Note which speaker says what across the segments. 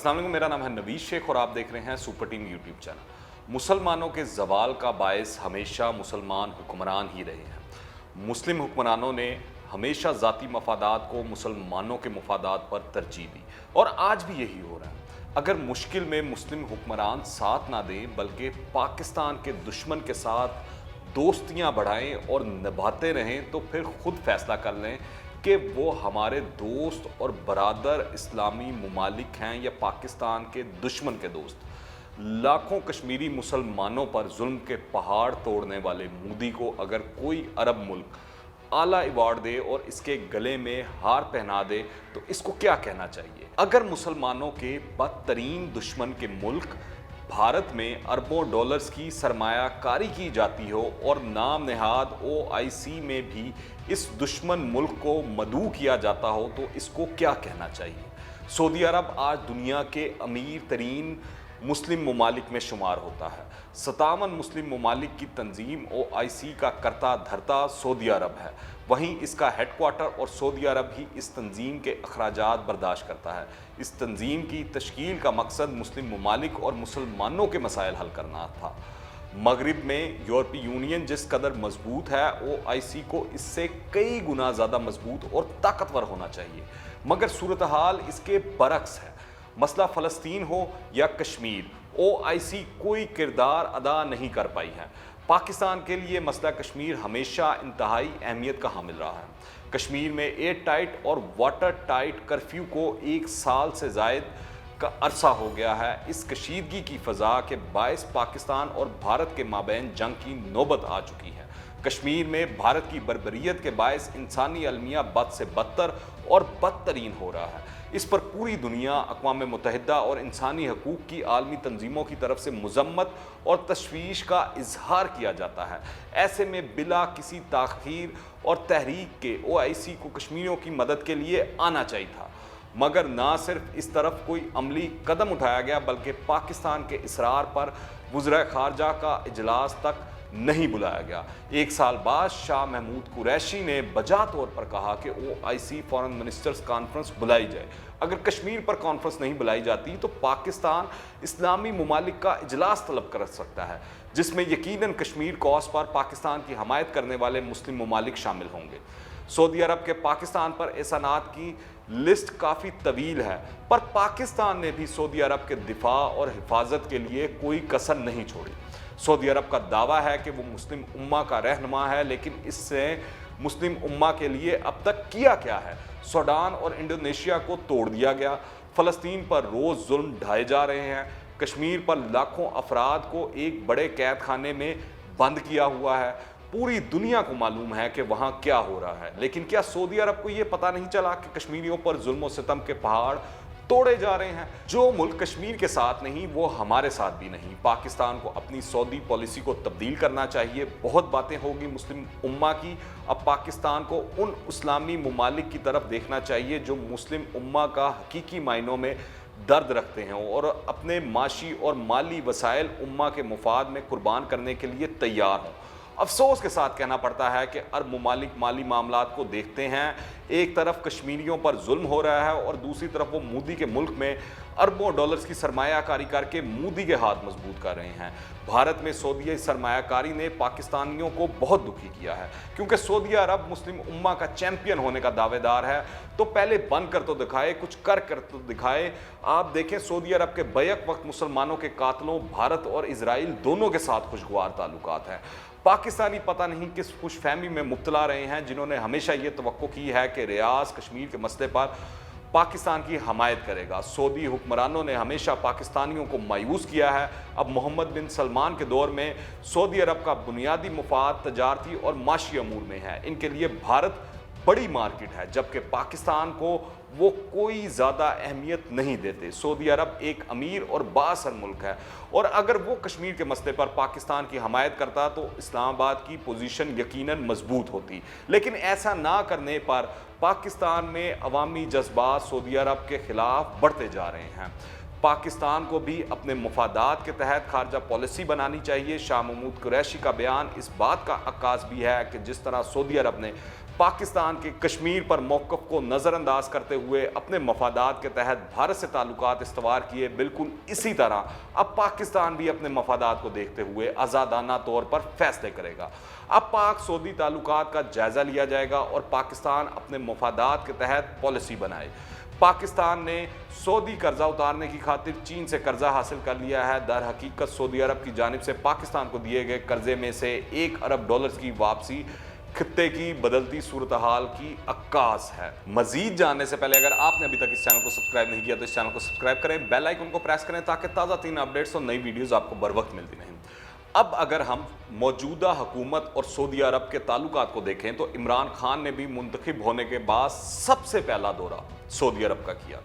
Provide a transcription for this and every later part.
Speaker 1: अस्सलाम वालेकुम, मेरा नाम है नवीद शेख और आप देख रहे हैं सुपर टीम यूट्यूब चैनल। मुसलमानों के ज़वाल का बायस हमेशा मुसलमान हुक्मरान ही रहे हैं। मुस्लिम हुक्मरानों ने हमेशा ज़ाती मफादात को मुसलमानों के मफादात पर तरजीह दी और आज भी यही हो रहा है। अगर मुश्किल में मुस्लिम हुक्मरान साथ ना दें बल्कि पाकिस्तान के दुश्मन के साथ दोस्तियां बढ़ाएं और निभाते रहें तो फिर खुद फैसला कर लें कि वो हमारे दोस्त और बरादर इस्लामी ममालिक हैं या पाकिस्तान के दुश्मन के दोस्त। लाखों कश्मीरी मुसलमानों पर जुल्म के पहाड़ तोड़ने वाले मोदी को अगर कोई अरब मुल्क आला अवार्ड दे और इसके गले में हार पहना दे तो इसको क्या कहना चाहिए। अगर मुसलमानों के बदतरीन दुश्मन के मुल्क भारत में अरबों डॉलर्स की सरमायाकारी की जाती हो और नाम नेहाद OIC में भी इस दुश्मन मुल्क को मदऊ किया जाता हो तो इसको क्या कहना चाहिए। सऊदी अरब आज दुनिया के अमीर तरीन मुस्लिम ममालिक में शुमार होता है। 57 मुस्लिम ममालिक की तंजीम OIC का करता धरता सऊदी अरब है। वहीं इसका हेडक्वार्टर और सऊदी अरब ही इस तंजीम के अखराजात बर्दाश्त करता है। इस तंजीम की तश्कील का मकसद मुस्लिम ममालिक और मुसलमानों के मसाइल हल करना था। मगरिब में यूरोपीय यूनियन जिस कदर मजबूत है OIC को इससे कई गुना ज़्यादा मजबूत और ताकतवर होना चाहिए, मगर सूरत हाल इसके बरक्स है। मसला फ़लस्तीन हो या कश्मीर, OIC कोई किरदार अदा नहीं कर पाई है। पाकिस्तान के लिए मसला कश्मीर हमेशा इंतहाई अहमियत का हामिल रहा है। कश्मीर में एयर टाइट और वाटर टाइट कर्फ्यू को 1 साल से ज़ायद का अरसा हो गया है। इस कशीदगी की फ़ज़ा के बायस पाकिस्तान और भारत के माबैन जंग की नौबत आ चुकी है। कश्मीर में भारत की बर्बरियत के बायस इंसानी अलमिया बद से बदतर और बदतरीन हो रहा है। इस पर पूरी दुनिया, अक़वाम मुत्तहिदा और इंसानी हकूक़ की आलमी तंजीमों की तरफ से मज़म्मत और तशवीश का इजहार किया जाता है। ऐसे में बिला किसी ताख़ीर और तहरीक के OIC को कश्मीरियों की मदद के लिए आना चाहिए था, मगर ना सिर्फ इस तरफ कोई अमली कदम उठाया गया बल्कि पाकिस्तान के इसरार पर वज़ीर ख़ारजा का इजलास तक नहीं बुलाया गया। 1 साल बाद शाह महमूद कुरैशी ने बजा तौर पर कहा कि OIC फॉरेन मिनिस्टर्स कॉन्फ्रेंस बुलाई जाए। अगर कश्मीर पर कॉन्फ्रेंस नहीं बुलाई जाती तो पाकिस्तान इस्लामी ममालिक का इजलास तलब कर सकता है, जिसमें यकीनन कश्मीर कॉज पर पाकिस्तान की हमायत करने वाले मुस्लिम ममालिक शामिल होंगे। सऊदी अरब के पाकिस्तान पर एहसानात की लिस्ट काफ़ी तवील है, पर पाकिस्तान ने भी सऊदी अरब के दिफा और हिफाजत के लिए कोई कसर नहीं छोड़ी। सऊदी अरब का दावा है कि वो मुस्लिम उम्मा का रहनुमा है, लेकिन इससे मुस्लिम उम्मा के लिए अब तक किया क्या है। सूडान और इंडोनेशिया को तोड़ दिया गया। फ़लस्तीन पर रोज़ जुल्म ढाए जा रहे हैं। कश्मीर पर लाखों अफराद को एक बड़े कैद खाने में बंद किया हुआ है। पूरी दुनिया को मालूम है कि वहाँ क्या हो रहा है, लेकिन क्या सऊदी अरब को ये पता नहीं चला कि कश्मीरियों पर जुल्म और सितम के पहाड़ तोड़े जा रहे हैं। जो मुल्क कश्मीर के साथ नहीं वो हमारे साथ भी नहीं। पाकिस्तान को अपनी सऊदी पॉलिसी को तब्दील करना चाहिए। बहुत बातें होगी मुस्लिम उम्मा की, अब पाकिस्तान को उन इस्लामी ममालिक की तरफ देखना चाहिए जो मुस्लिम उम्मा का हकीकी मायनों में दर्द रखते हैं और अपने माशी और माली वसाइल उम्मा के मुफाद में कुर्बान करने के लिए तैयार हों। अफसोस के साथ कहना पड़ता है कि अरब ममालिक माली मामलात को देखते हैं। एक तरफ कश्मीरियों पर जुल्म हो रहा है और दूसरी तरफ वो मोदी के मुल्क में अरबों डॉलर्स की सरमायाकारी करके मोदी के हाथ मजबूत कर रहे हैं। भारत में सऊदी सरमायाकारी ने पाकिस्तानियों को बहुत दुखी किया है, क्योंकि सऊदी अरब मुस्लिम उम्मा का चैंपियन होने का दावेदार है। तो पहले बन कर तो दिखाए, कुछ कर तो दिखाए। आप देखें सऊदी अरब के बैक वक्त मुसलमानों के कातलों भारत और इजराइल दोनों के साथ खुशगवार ताल्लुकात हैं। पाकिस्तानी पता नहीं किस खुशफहमी में मुब्तला रहे हैं, जिन्होंने हमेशा ये तवक्को की है कि रियाज कश्मीर के मसले पर पाकिस्तान की हमायत करेगा। सऊदी हुक्मरानों ने हमेशा पाकिस्तानियों को मायूस किया है। अब मोहम्मद बिन सलमान के दौर में सऊदी अरब का बुनियादी मुफाद तजारती और माशी अमूर में है। इनके लिए भारत बड़ी मार्केट है, जबकि पाकिस्तान को वो कोई ज़्यादा अहमियत नहीं देते। सऊदी अरब एक अमीर और बाअसर मुल्क है और अगर वो कश्मीर के मसले पर पाकिस्तान की हमायत करता तो इस्लामाबाद की पोजीशन यकीनन मजबूत होती, लेकिन ऐसा ना करने पर पाकिस्तान में अवामी जज्बात सऊदी अरब के ख़िलाफ़ बढ़ते जा रहे हैं। पाकिस्तान को भी अपने मफादात के तहत खारजा पॉलिसी बनानी चाहिए। शाह महमूद कुरैशी का बयान इस बात का अक्कास भी है कि जिस तरह सऊदी अरब ने पाकिस्तान के कश्मीर पर मौक़िफ़ को नज़रअंदाज करते हुए अपने मफादात के तहत भारत से ताल्लुकात इस्तवार किए। बिल्कुल इसी तरह अब पाकिस्तान भी अपने मफादात को देखते हुए आज़ादाना तौर पर फैसले करेगा। अब पाक सऊदी ताल्लुकात का जायज़ा लिया जाएगा और पाकिस्तान अपने मफादात के तहत पॉलिसी बनाए। पाकिस्तान ने सऊदी कर्जा उतारने की खातिर चीन से कर्जा हासिल कर लिया है। दर हकीकत सऊदी अरब की जानिब से पाकिस्तान को दिए गए कर्जे में से $1 अरब की वापसी खित्ते की बदलती सूरत हाल की अक्कास है। मजीद जानने से पहले अगर आपने अभी तक इस चैनल को सब्सक्राइब नहीं किया तो इस चैनल को सब्सक्राइब करें, बेल आइकन को प्रेस करें ताकि ताज़ा तीन अपडेट्स और नई वीडियोस आपको बर वक्त मिलती रहें। अब अगर हम मौजूदा हुकूमत और सऊदी अरब के ताल्लुकात को देखें तो इमरान खान ने भी मुंतखब होने के बाद सबसे पहला दौरा सऊदी अरब का किया।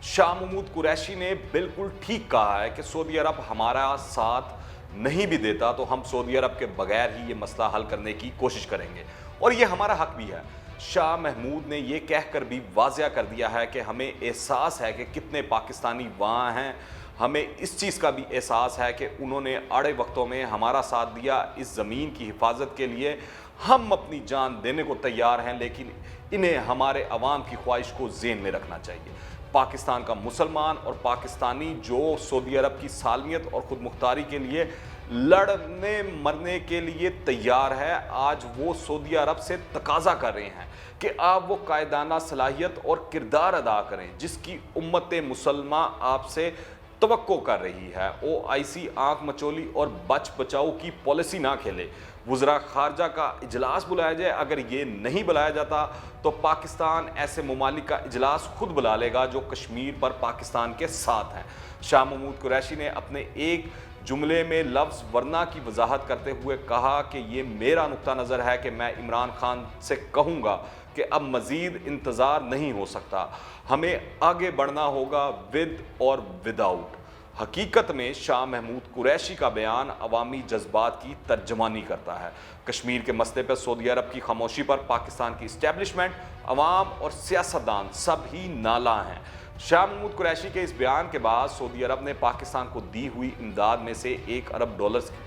Speaker 1: शाह महमूद कुरैशी ने बिल्कुल ठीक कहा है कि सऊदी अरब हमारा साथ नहीं भी देता तो हम सऊदी अरब के बगैर ही ये मसला हल करने की कोशिश करेंगे और ये हमारा हक भी है। शाह महमूद ने ये कहकर भी वाज़िया कर दिया है कि हमें एहसास है कि कितने पाकिस्तानी वहाँ हैं। हमें इस चीज़ का भी एहसास है कि उन्होंने आड़े वक्तों में हमारा साथ दिया। इस ज़मीन की हिफाजत के लिए हम अपनी जान देने को तैयार हैं, लेकिन इन्हें हमारे अवाम की ख्वाहिश को ज़हन में रखना चाहिए। पाकिस्तान का मुसलमान और पाकिस्तानी जो सऊदी अरब की सालमियत और ख़ुद मुख्तारी के लिए लड़ने मरने के लिए तैयार है, आज वो सऊदी अरब से तकाजा कर रहे हैं कि आप वो कायदाना सलाहियत और किरदार अदा करें जिसकी उम्मत मुसलमा आपसे तवक्को कर रही है। OIC आंख मचोली और बच बचाओ की पॉलिसी ना खेले। वज़रा ख़ारजा का इजलास बुलाया जाए, अगर ये नहीं बुलाया जाता तो पाकिस्तान ऐसे ममालिक का इजलास खुद बुला लेगा जो कश्मीर पर पाकिस्तान के साथ हैं। शाह महमूद कुरैशी ने अपने एक जुमले में लफ्ज़ वरना की वजाहत करते हुए कहा कि ये मेरा नुक्ता नज़र है कि मैं इमरान खान से कहूँगा कि अब मज़ीद इंतज़ार नहीं हो सकता, हमें आगे बढ़ना होगा विद और विदाउट। हकीकत में शाह महमूद कुरैशी का बयान अवामी जज्बात की तर्जमानी करता है। कश्मीर के मसले पर सऊदी अरब की खामोशी पर पाकिस्तान की इस्टेब्लिशमेंट, अवाम और सियासतदान सब ही नाला हैं। शाह महमूद कुरैशी के इस बयान के बाद सऊदी अरब ने पाकिस्तान को दी हुई इमदाद में से $1 अरब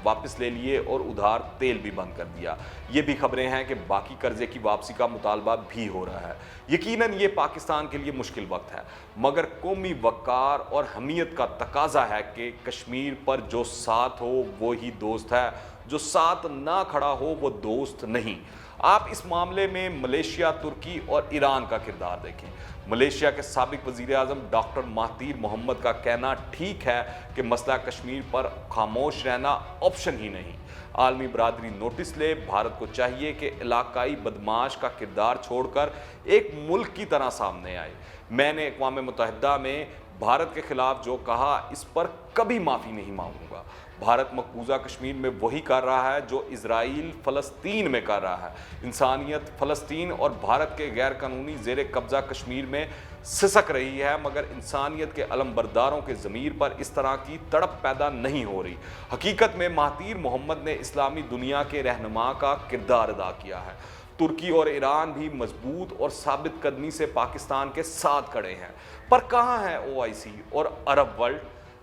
Speaker 1: वापस ले लिए और उधार तेल भी बंद कर दिया। ये भी खबरें हैं कि बाकी कर्जे की वापसी का मुतालबा भी हो रहा है। यकीनन ये पाकिस्तान के लिए मुश्किल वक्त है, मगर कौमी वक़ार और हमीयत का तकाजा है कि कश्मीर पर जो साथ हो वो ही दोस्त है, जो साथ ना खड़ा हो वो दोस्त नहीं। आप इस मामले में मलेशिया, तुर्की और ईरान का किरदार देखें। मलेशिया के साबिक वज़ीर आज़म डॉक्टर महातीर मोहम्मद का कहना ठीक है कि मसला कश्मीर पर खामोश रहना ऑप्शन ही नहीं। आलमी बरादरी नोटिस ले, भारत को चाहिए कि इलाकाई बदमाश का किरदार छोड़कर एक मुल्क की तरह सामने आए। मैंने अक़वाम मुत्तहिदा में भारत के ख़िलाफ़ जो कहा इस पर कभी माफ़ी नहीं मांगूंगा। भारत मकबूजा कश्मीर में वही कर रहा है जो इजराइल फ़लस्तीन में कर रहा है। इंसानियत फ़लस्तीन और भारत के गैर कानूनी ज़ेर कब्ज़ा कश्मीर में सिसक रही है, मगर इंसानियत के अलमबरदारों के ज़मीर पर इस तरह की तड़प पैदा नहीं हो रही। हकीकत में महातीर मोहम्मद ने इस्लामी दुनिया के रहनुमा का किरदार अदा किया है। तुर्की और ईरान भी मजबूत और साबित कदमी से पाकिस्तान के साथ खड़े हैं, पर कहाँ है OIC और अरब वर्ल्ड?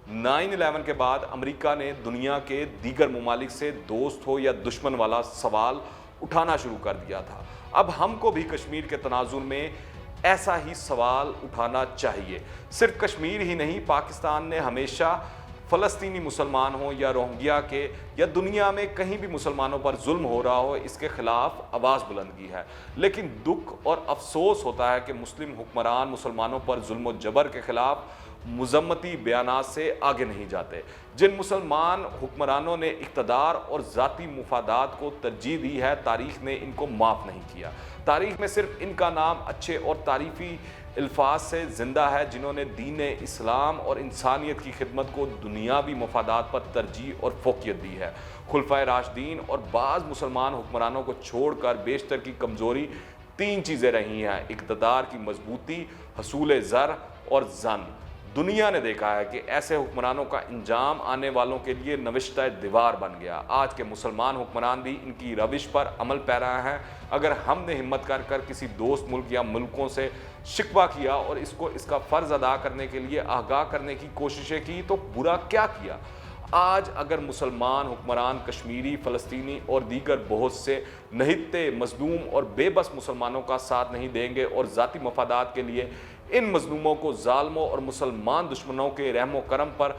Speaker 1: 9/11 के बाद अमेरिका ने दुनिया के दीगर ममालिक से दोस्त हो या दुश्मन वाला सवाल उठाना शुरू कर दिया था। अब हमको भी कश्मीर के तनाजुर में ऐसा ही सवाल उठाना चाहिए। सिर्फ कश्मीर ही नहीं, पाकिस्तान ने हमेशा फ़लस्तीनी मुसलमान हो या रोहिंग्या के या दुनिया में कहीं भी मुसलमानों पर जुल्म हो रहा हो, इसके ख़िलाफ़ आवाज़ बुलंद की है। लेकिन दुख और अफसोस होता है कि मुस्लिम हुक्मरान मुसलमानों पर जुल्म और जबर के ख़िलाफ़ मुज़म्मती बयानात से आगे नहीं जाते। जिन मुसलमान हुक्मरानों ने इक़्तिदार और ज़ाती मुफादात को तरजीह दी है, तारीख़ ने इनको माफ़ नहीं किया। तारीख़ में सिर्फ इनका नाम अच्छे और तारीफ़ी अल्फाज से ज़िंदा है जिन्होंने दीन इस्लाम और इंसानियत की खिदमत को दुनियावी मफादात पर तरजीह और फोकियत दी है। खुलफाए राशिदीन और बाज़ मुसलमान हुक्मरानों को छोड़कर बेशतर की कमज़ोरी 3 चीज़ें रही हैं: इक़्तिदार की मजबूती, हसूल ज़र और ज़न। दुनिया ने देखा है कि ऐसे हुक्मरानों का इंजाम आने वालों के लिए नविश्ता दीवार बन गया। आज के मुसलमान हुक्मरान भी इनकी रविश पर अमल पैरा हैं। अगर हमने हिम्मत कर कर किसी दोस्त मुल्क या मुल्कों से शिकवा किया और इसको इसका फ़र्ज़ अदा करने के लिए आगाह करने की कोशिशें की तो बुरा क्या किया। آج اگر مسلمان حکمران کشمیری، فلسطینی اور دیگر بہت سے نہتے، مظلوم اور بے بس مسلمانوں کا ساتھ نہیں دیں گے اور ذاتی مفادات کے لیے ان مظلوموں کو ظالموں اور مسلمان دشمنوں کے رحم و کرم پر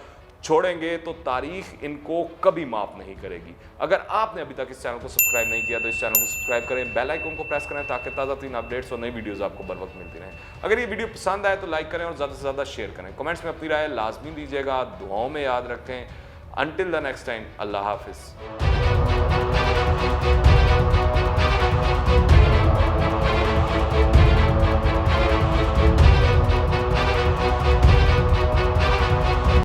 Speaker 1: چھوڑیں گے تو تاریخ ان کو کبھی معاف نہیں کرے گی۔ اگر آپ نے ابھی تک اس چینل کو سبسکرائب نہیں کیا تو اس چینل کو سبسکرائب کریں، بیل آئیکن کو پریس کریں تاکہ تازہ ترین اپڈیٹس اور نئی ویڈیوز آپ کو بر وقت ملتی رہیں۔ اگر یہ ویڈیو پسند آئے تو لائک کریں اور زیادہ سے زیادہ شیئر کریں، کمنٹس میں اپنی رائے لازمی دیجیے گا، دعاؤں میں یاد رکھیں۔ انٹل دی نیکسٹ ٹائم، اللہ حافظ۔